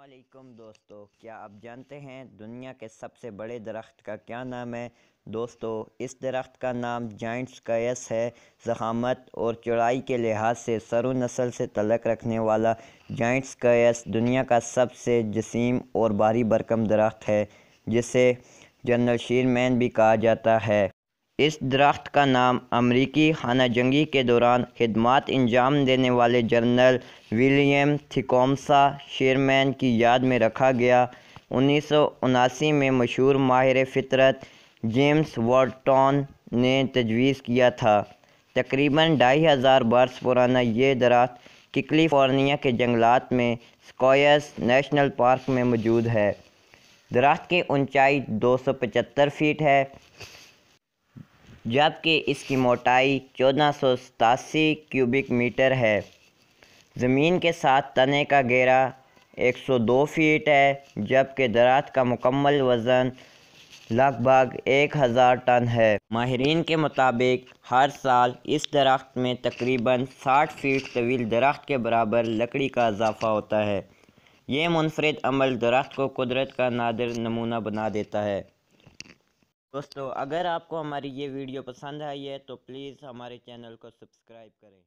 علیکم دوستو، کیا آپ جانتے ہیں دنیا کے سب سے بڑے درخت کا کیا نام ہے؟ دوستو، اس درخت کا نام جائنٹ سکائس ہے۔ ضخامت اور چوڑائی کے لحاظ سے سرو نسل سے تعلق رکھنے والا جائنٹ سکائس دنیا کا سب سے جسیم اور بھاری بھرکم درخت ہے، جسے جنرل شیرمین بھی کہا جاتا ہے۔ اس درخت کا نام امریکی خانہ جنگی کے دوران خدمات انجام دینے والے جنرل ولیم تیکومسا شیرمین کی یاد میں رکھا گیا۔ 1979 میں مشہور ماہر فطرت جیمز واٹسن نے تجویز کیا تھا۔ تقریباً 2500 برس پرانا یہ درخت کیلیفورنیا کے جنگلات میں سکوئس نیشنل پارک میں موجود ہے۔ درخت کی اونچائی 275 فٹ ہے، جبکہ اس کی موٹائی 1487 کیوبک میٹر ہے۔ زمین کے ساتھ تنے کا گہرا 102 فٹ ہے، جبکہ درخت کا مکمل وزن لگ بھگ 1000 ٹن ہے۔ ماہرین کے مطابق ہر سال اس درخت میں تقریباً 60 فٹ طویل درخت کے برابر لکڑی کا اضافہ ہوتا ہے۔ یہ منفرد عمل درخت کو قدرت کا نادر نمونہ بنا دیتا ہے۔ دوستو، اگر آپ کو ہماری یہ ویڈیو پسند آئی ہے تو پلیز ہمارے چینل کو سبسکرائب کریں۔